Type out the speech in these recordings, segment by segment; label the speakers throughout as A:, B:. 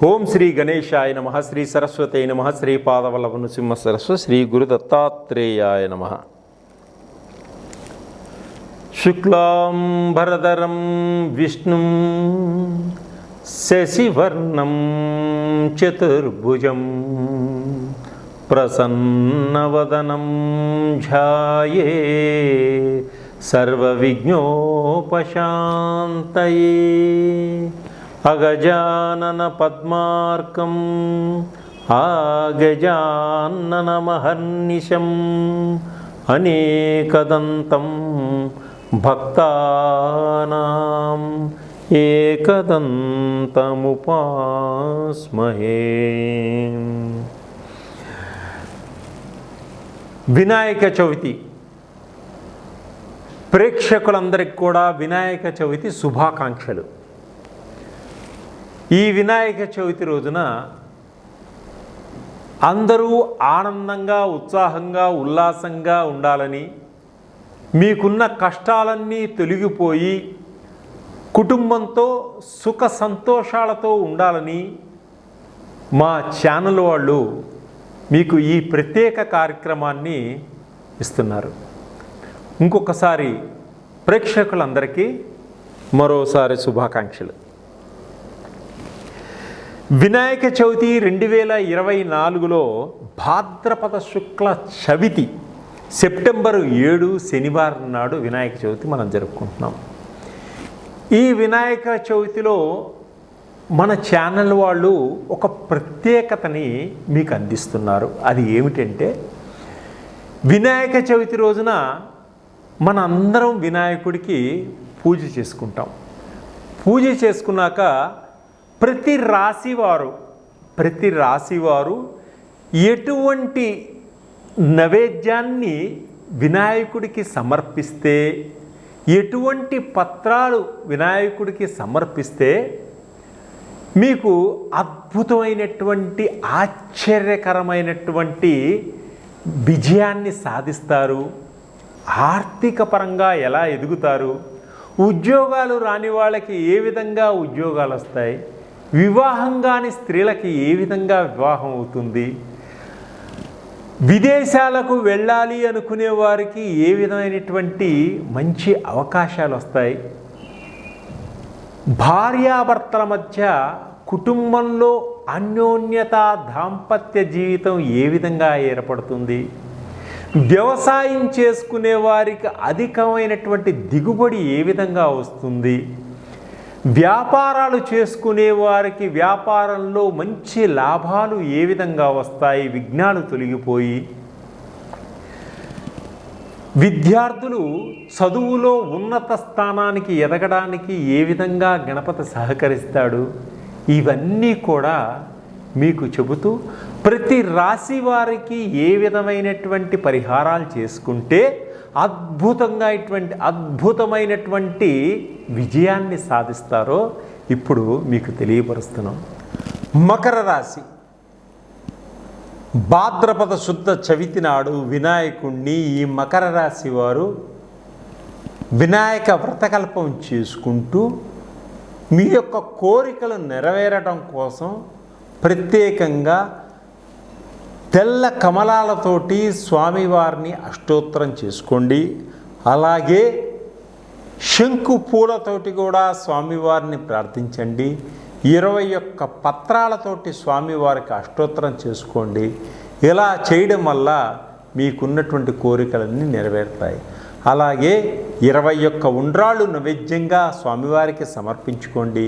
A: ఓం శ్రీ గణేశాయ నమః, శ్రీ సరస్వతే నమః, శ్రీ పాదవల్లభ నృసింహ సరస్వతి, శ్రీ గురు దత్తాత్రేయాయ నమః. శుక్లాం భరధరం విష్ణుం శశివర్ణం చతుర్భుజం ప్రసన్నవదనం ధ్యాయే సర్వవిఘ్నోపశాంతయే. అగజానన పద్మార్కం ఆగజాననమహర్నిశం అనేకదంతం భక్తానాం ఏకదంతముపాస్మహే. వినాయక చవితి ప్రేక్షకులందరికీ కూడా వినాయక చవితి శుభాకాంక్షలు. ఈ వినాయక చవితి రోజున అందరూ ఆనందంగా, ఉత్సాహంగా, ఉల్లాసంగా ఉండాలని, మీకున్న కష్టాలన్నీ తొలగిపోయి కుటుంబంతో సుఖ సంతోషాలతో ఉండాలని మా ఛానల్ వాళ్ళు మీకు ఈ ప్రత్యేక కార్యక్రమాన్ని ఇస్తున్నారు. ఇంకొకసారి ప్రేక్షకులందరికీ మరోసారి శుభాకాంక్షలు. వినాయక చవితి 2024లో భాద్రపద శుక్ల చవితి సెప్టెంబర్ 7 శనివారం నాడు వినాయక చవితి మనం జరుపుకుంటున్నాం. ఈ వినాయక చవితిలో మన ఛానల్ వాళ్ళు ఒక ప్రత్యేకతని మీకు అందిస్తున్నారు. అది ఏమిటంటే, వినాయక చవితి రోజున మన అందరం వినాయకుడికి పూజ చేసుకుంటాం. పూజ చేసుకున్నాక ప్రతి రాశివారు ఎటువంటి నైవేద్యాన్ని వినాయకుడికి సమర్పిస్తే, ఎటువంటి పత్రాలు వినాయకుడికి సమర్పిస్తే మీకు అద్భుతమైనటువంటి ఆశ్చర్యకరమైనటువంటి విజయాన్ని సాధిస్తారు, ఆర్థిక పరంగా ఎలా ఎదుగుతారు, ఉద్యోగాలు రాని వాళ్ళకి ఏ విధంగా ఉద్యోగాలు వస్తాయి, వివాహం కాని స్త్రీలకి ఏ విధంగా వివాహం అవుతుంది, విదేశాలకు వెళ్ళాలి అనుకునే వారికి ఏ విధమైనటువంటి మంచి అవకాశాలు వస్తాయి, భార్యాభర్తల మధ్య కుటుంబంలో అన్యోన్యత, దాంపత్య జీవితం ఏ విధంగా ఏర్పడుతుంది, వ్యవసాయం చేసుకునే వారికి అధికమైనటువంటి దిగుబడి ఏ విధంగా వస్తుంది, వ్యాపారాలు చేసుకునే వారికి వ్యాపారంలో మంచి లాభాలు ఏ విధంగా వస్తాయి, విఘ్నాలు తొలగిపోయి విద్యార్థులు చదువులో ఉన్నత స్థానానికి ఎదగడానికి ఏ విధంగా గణపతి సహకరిస్తాడు, ఇవన్నీ కూడా మీకు చెబుతూ ప్రతి రాశి వారికి ఏ విధమైనటువంటి పరిహారాలు చేసుకుంటే అద్భుతమైనటువంటి విజయాన్ని సాధిస్తారో ఇప్పుడు మీకు తెలియపరుస్తున్నాం. మకర రాశి భాద్రపద శుద్ధ చవితి నాడు వినాయకుణ్ణి ఈ మకర రాశి వారు వినాయక వ్రతకల్పం చేసుకుంటూ మీ యొక్క కోరికలు నెరవేరడం కోసం ప్రత్యేకంగా తెల్ల కమలాలతోటి స్వామివారిని అష్టోత్తరం చేసుకోండి. అలాగే శంకు పూలతోటి కూడా స్వామివారిని ప్రార్థించండి. 21 పత్రాలతోటి స్వామివారికి అష్టోత్తరం చేసుకోండి. ఇలా చేయడం వల్ల మీకున్నటువంటి కోరికలన్నీ నెరవేరుతాయి. అలాగే 21 ఉండ్రాళ్ళు నైవేద్యంగా స్వామివారికి సమర్పించుకోండి.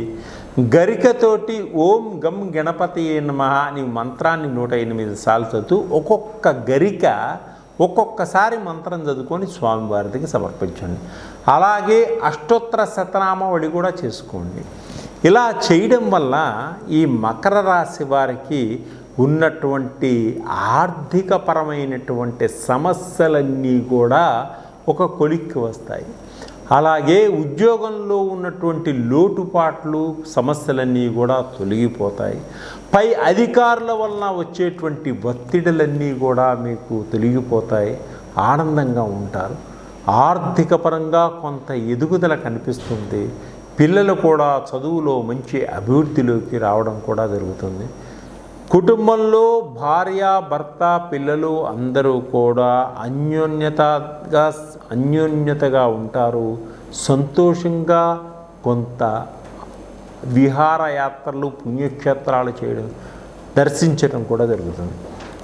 A: గరికతోటి ఓం గం గణపతి నమః అని మంత్రాన్ని 108 సార్లు చదువుతూ ఒక్కొక్క గరిక ఒక్కొక్కసారి మంత్రం చదువుకొని స్వామివారికి సమర్పించండి. అలాగే అష్టోత్తర శతనామావళి కూడా చేసుకోండి. ఇలా చేయడం వల్ల ఈ మకర రాశి వారికి ఉన్నటువంటి ఆర్థికపరమైనటువంటి సమస్యలన్నీ కూడా ఒక కొలిక్కి వస్తాయి. అలాగే ఉద్యోగంలో ఉన్నటువంటి లోటుపాట్లు, సమస్యలన్నీ కూడా తొలగిపోతాయి. పై అధికారుల వలన వచ్చేటువంటి ఒత్తిడులన్నీ కూడా మీకు తొలగిపోతాయి. ఆనందంగా ఉంటారు. ఆర్థిక పరంగా కొంత ఎదుగుదల కనిపిస్తుంది. పిల్లలు కూడా చదువులో మంచి అభివృద్ధిలోకి రావడం కూడా జరుగుతుంది. కుటుంబంలో భార్య, భర్త, పిల్లలు అందరూ కూడా అన్యోన్యతగా ఉంటారు. సంతోషంగా కొంత విహారయాత్రలు, పుణ్యక్షేత్రాలు చేయడం, దర్శించడం కూడా జరుగుతుంది.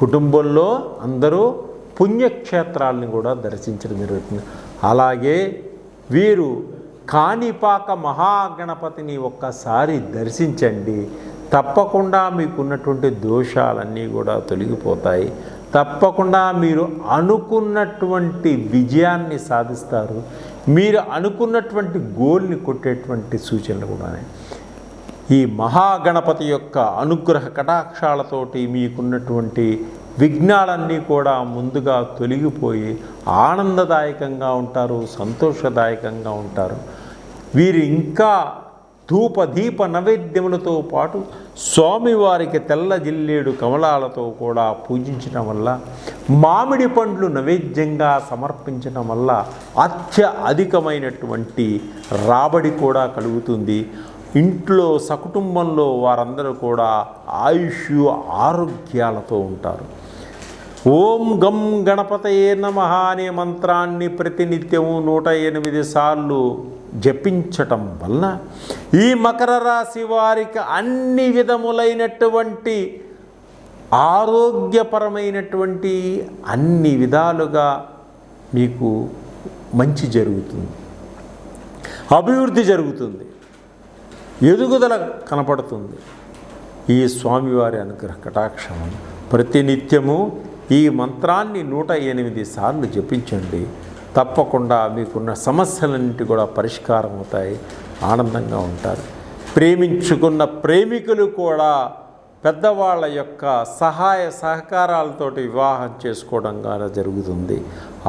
A: కుటుంబంలో అందరూ పుణ్యక్షేత్రాలను కూడా దర్శించడం జరుగుతుంది. అలాగే వీరు కాణిపాక మహాగణపతిని ఒక్కసారి దర్శించండి. తప్పకుండా మీకున్నటువంటి దోషాలన్నీ కూడా తొలగిపోతాయి. తప్పకుండా మీరు అనుకున్నటువంటి విజయాన్ని సాధిస్తారు. మీరు అనుకున్నటువంటి గోల్ని కొట్టేటువంటి సూచనలు కూడా. ఈ మహాగణపతి యొక్క అనుగ్రహ కటాక్షాలతోటి మీకున్నటువంటి విఘ్నాలన్నీ కూడా ముందుగా తొలగిపోయి ఆనందదాయకంగా ఉంటారు, సంతోషదాయకంగా ఉంటారు. వీరు ఇంకా ధూపదీప నైవేద్యములతో పాటు స్వామివారికి తెల్ల జిల్లేడు కమలాలతో కూడా పూజించడం వల్ల, మామిడి పండ్లు నైవేద్యంగా సమర్పించడం వల్ల అధికమైనటువంటి రాబడి కూడా కలుగుతుంది. ఇంట్లో సకుటుంబంలో వారందరూ కూడా ఆయుష్ ఆరోగ్యాలతో ఉంటారు. ఓం గం గణపతయే నమః అనే మంత్రాన్ని ప్రతినిత్యము 108 సార్లు జపించటం వలన ఈ మకర రాశి వారికి అన్ని విధములైనటువంటి ఆరోగ్యపరమైనటువంటి అన్ని విధాలుగా మీకు మంచి జరుగుతుంది, అభివృద్ధి జరుగుతుంది, ఎదుగుదల కనపడుతుంది. ఈ స్వామివారి అనుగ్రహ కటాక్షం ప్రతినిత్యము ఈ మంత్రాన్ని 108 సార్లు జపించండి. తప్పకుండా మీకున్న సమస్యలన్నింటి కూడా పరిష్కారం అవుతాయి, ఆనందంగా ఉంటారు. ప్రేమించుకున్న ప్రేమికులు కూడా పెద్దవాళ్ళ యొక్క సహాయ సహకారాలతోటి వివాహం చేసుకోవడం కూడా జరుగుతుంది.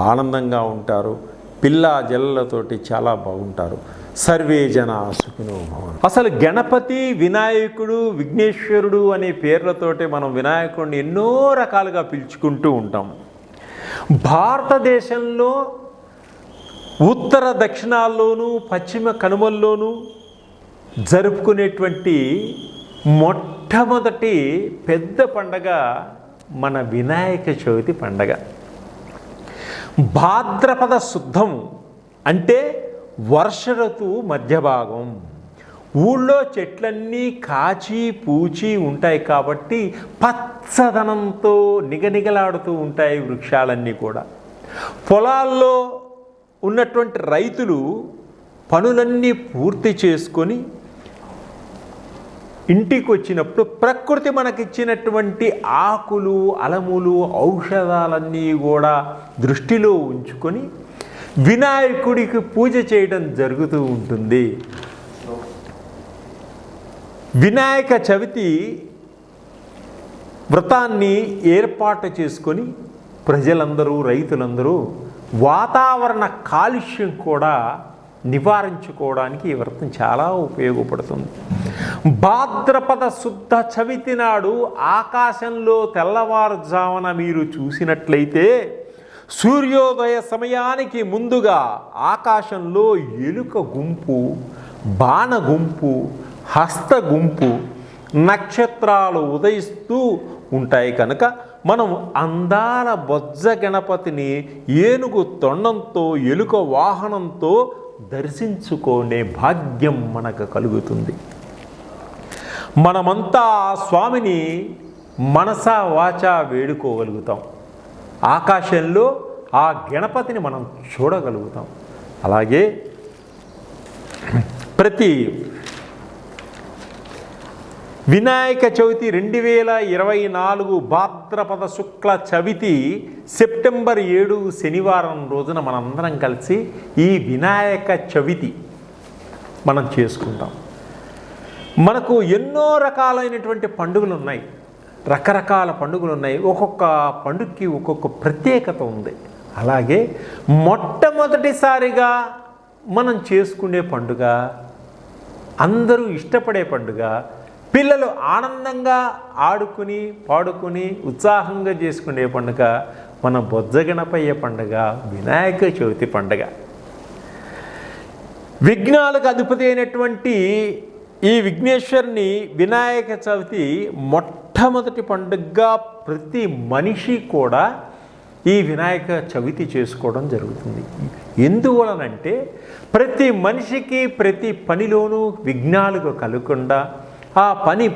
A: ఆనందంగా ఉంటారు. పిల్ల జల్లలతోటి చాలా బాగుంటారు. సర్వే జనా సుఖినో భవంతు. అసలు గణపతి, వినాయకుడు, విఘ్నేశ్వరుడు అనే పేర్లతోటి మనం వినాయకుడిని ఎన్నో రకాలుగా పిలుచుకుంటూ ఉంటాం. భారతదేశంలో ఉత్తర దక్షిణాల్లోనూ పశ్చిమ కనుమల్లోనూ జరుపుకునేటువంటి మొట్టమొదటి పెద్ద పండగ మన వినాయక చవితి పండగ. భాద్రపద శుద్ధం అంటే వర్ష ఋతువు మధ్య భాగం. ఊళ్ళో చెట్లన్నీ కాచి పూచి ఉంటాయి కాబట్టి పచ్చదనంతో నిగనిగలాడుతూ ఉంటాయి వృక్షాలన్నీ కూడా. పొలాల్లో ఉన్నటువంటి రైతులు పనులన్నీ పూర్తి చేసుకొని ఇంటికి వచ్చినప్పుడు ప్రకృతి మనకిచ్చినటువంటి ఆకులు, అలములు, ఔషధాలన్నీ కూడా దృష్టిలో ఉంచుకొని వినాయకుడికి పూజ చేయడం జరుగుతూ ఉంటుంది. వినాయక చవితి వ్రతాన్ని ఏర్పాటు చేసుకొని ప్రజలందరూ, రైతులందరూ వాతావరణ కాలుష్యం కూడా నివారించుకోవడానికి ఈ వ్రతం చాలా ఉపయోగపడుతుంది. భాద్రపద శుద్ధ చవితి నాడు ఆకాశంలో తెల్లవారుజామున మీరు చూసినట్లయితే సూర్యోదయ సమయానికి ముందుగా ఆకాశంలో ఎలుక గుంపు, బాణ గుంపు, హస్త గుంపు, నక్షత్రాలు ఉదయిస్తూ ఉంటాయి. కనుక మనం అందాల బొజ్జ గణపతిని ఏనుగు తొండంతో, ఎలుక వాహనంతో దర్శించుకునే భాగ్యం మనకు కలుగుతుంది. మనమంతా ఆ స్వామిని మనసా వాచా వేడుకోగలుగుతాం. ఆకాశంలో ఆ గణపతిని మనం చూడగలుగుతాం. అలాగే ప్రతి వినాయక చవితి 2024 భాద్రపద శుక్ల చవితి సెప్టెంబర్ 7 శనివారం రోజున మనందరం కలిసి ఈ వినాయక చవితి మనం చేసుకుంటాం. మనకు ఎన్నో రకాలైనటువంటి పండుగలు ఉన్నాయి, రకరకాల పండుగలు ఉన్నాయి. ఒక్కొక్క పండుగకి ఒక్కొక్క ప్రత్యేకత ఉంది. అలాగే మొట్టమొదటిసారిగా మనం చేసుకునే పండుగ, అందరూ ఇష్టపడే పండుగ, పిల్లలు ఆనందంగా ఆడుకుని పాడుకుని ఉత్సాహంగా చేసుకునే పండుగ మన బొజ్జ గణపయ్య పండుగ, వినాయక చవితి పండుగ. విఘ్నాలకు అధిపతి అయినటువంటి ఈ విఘ్నేశ్వరుని వినాయక చవితి మొట్టమొదటి పండుగగా ప్రతి మనిషి కూడా ఈ వినాయక చవితి చేసుకోవడం జరుగుతుంది. ఎందువలనంటే ప్రతి మనిషికి ప్రతి పనిలోనూ విఘ్నాలు కలగకుండా ఆ పని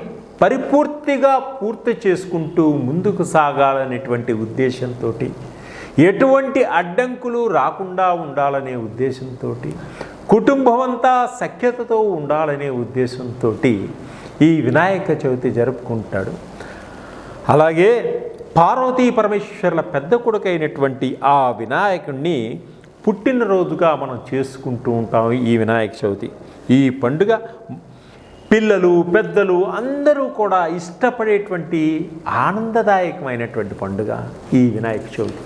A: పరిపూర్తిగా పూర్తి చేసుకుంటూ ముందుకు సాగాలనేటువంటి ఉద్దేశంతో, ఎటువంటి అడ్డంకులు రాకుండా ఉండాలనే ఉద్దేశంతో, కుటుంబం అంతా సఖ్యతతో ఉండాలనే ఉద్దేశంతో ఈ వినాయక చవితి జరుపుకుంటాడు. అలాగే పార్వతీ పరమేశ్వరుల పెద్ద కొడుకైనటువంటి ఆ వినాయకుడిని పుట్టినరోజుగా మనం చేసుకుంటూ ఉంటాం ఈ వినాయక చవితి. ఈ పండుగ పిల్లలు పెద్దలు అందరూ కూడా ఇష్టపడేటువంటి ఆనందదాయకమైనటువంటి పండుగ ఈ వినాయక చవితి.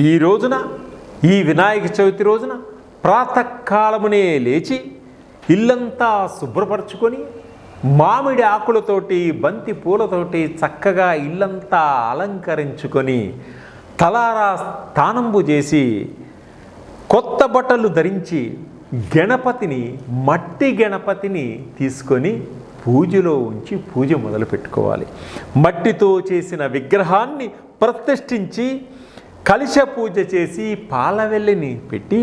A: ఈ రోజున ఈ వినాయక చవితి రోజున ప్రాతకాలమునే లేచి ఇల్లంతా శుభ్రపరచుకొని మామిడి ఆకులతోటి బంతి పూలతోటి చక్కగా ఇల్లంతా అలంకరించుకొని తలారా స్నానంబు చేసి కొత్త బట్టలు ధరించి గణపతిని మట్టి గణపతిని తీసుకొని పూజలో ఉంచి పూజ మొదలు పెట్టుకోవాలి. మట్టితో చేసిన విగ్రహాన్ని ప్రతిష్ఠించి కలశ పూజ చేసి పాలవెల్లిని పెట్టి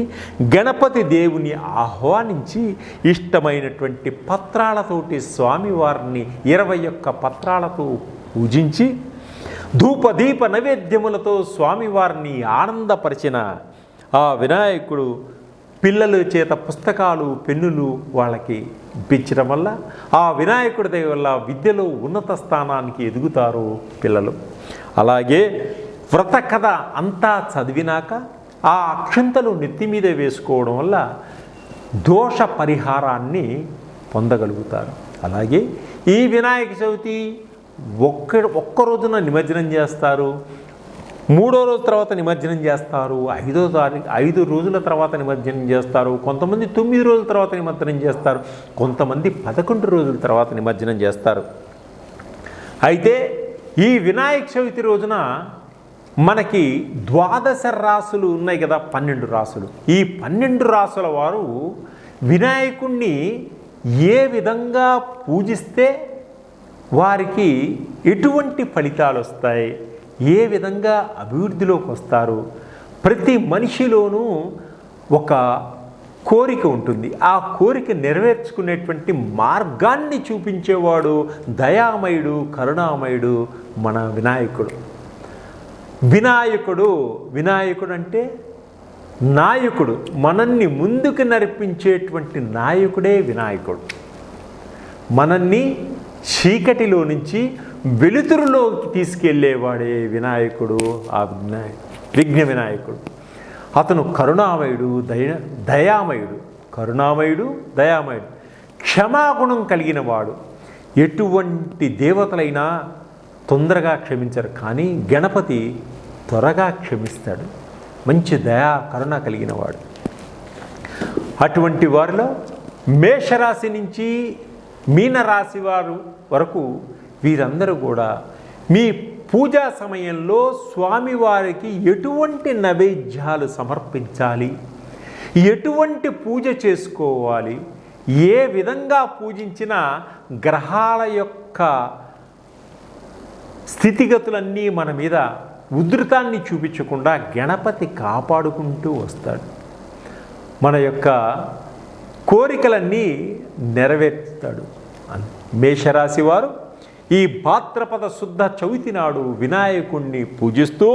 A: గణపతి దేవుని ఆహ్వానించి ఇష్టమైనటువంటి పత్రాలతోటి స్వామివారిని 21 పత్రాలతో పూజించి ధూపదీప నైవేద్యములతో స్వామివారిని ఆనందపరిచిన ఆ వినాయకుడు పిల్లల చేత పుస్తకాలు పెన్నులు వాళ్ళకి ఇప్పించడం వల్ల ఆ వినాయకుడి దయ వల్ల విద్యలో ఉన్నత స్థానానికి ఎదుగుతారు పిల్లలు. అలాగే వ్రత కథ అంతా చదివినాక ఆ అక్షంతలు నెత్తి మీద వేసుకోవడం వల్ల దోష పరిహారాన్ని పొందగలుగుతారు. అలాగే ఈ వినాయక చవితి ఒక్క రోజున నిమజ్జనం చేస్తారు, 3వ రోజు తర్వాత నిమజ్జనం చేస్తారు, 5 రోజుల తర్వాత నిమజ్జనం చేస్తారు, కొంతమంది 9 రోజుల తర్వాత నిమజ్జనం చేస్తారు, కొంతమంది 11 రోజుల తర్వాత నిమజ్జనం చేస్తారు. అయితే ఈ వినాయక చవితి రోజున మనకి 12 రాసులు ఉన్నాయి కదా, 12 రాసులు. ఈ 12 రాసుల వారు వినాయకుణ్ణి ఏ విధంగా పూజిస్తే వారికి ఎటువంటి ఫలితాలు వస్తాయి, ఏ విధంగా అభివృద్ధిలోకి వస్తారు, ప్రతి మనిషిలోనూ ఒక కోరిక ఉంటుంది. ఆ కోరిక నెరవేర్చుకునేటువంటి మార్గాన్ని చూపించేవాడు దయామయుడు, కరుణామయుడు మన వినాయకుడు. వినాయకుడు అంటే నాయకుడు, మనల్ని ముందుకు నడిపించేటువంటి నాయకుడే వినాయకుడు. మనల్ని చీకటిలో నుంచి వెలుతురులోకి తీసుకెళ్ళేవాడే వినాయకుడు. ఆ విఘ్న వినాయకుడు అతను కరుణామయుడు, దయామయుడు. క్షమాగుణం కలిగిన వాడు. ఎటువంటి దేవతలైనా తొందరగా క్షమించరు, కానీ గణపతి త్వరగా క్షమిస్తాడు. మంచి దయా కరుణ కలిగిన వాడు. అటువంటి వారిలో మేషరాశి నుంచి మీనరాశి వారు వరకు వీరందరూ కూడా మీ పూజా సమయంలో స్వామివారికి ఎటువంటి నైవేద్యాలు సమర్పించాలి, ఎటువంటి పూజ చేసుకోవాలి, ఏ విధంగా పూజించినా గ్రహాల యొక్క స్థితిగతులన్నీ మన మీద ఉధృతాన్ని చూపించకుండా గణపతి కాపాడుకుంటూ వస్తాడు. మన యొక్క కోరికలన్నీ నెరవేర్చుతాడు. మేషరాశి వారు ఈ భాద్రపద శుద్ధ చవితి నాడు వినాయకుణ్ణి పూజిస్తూ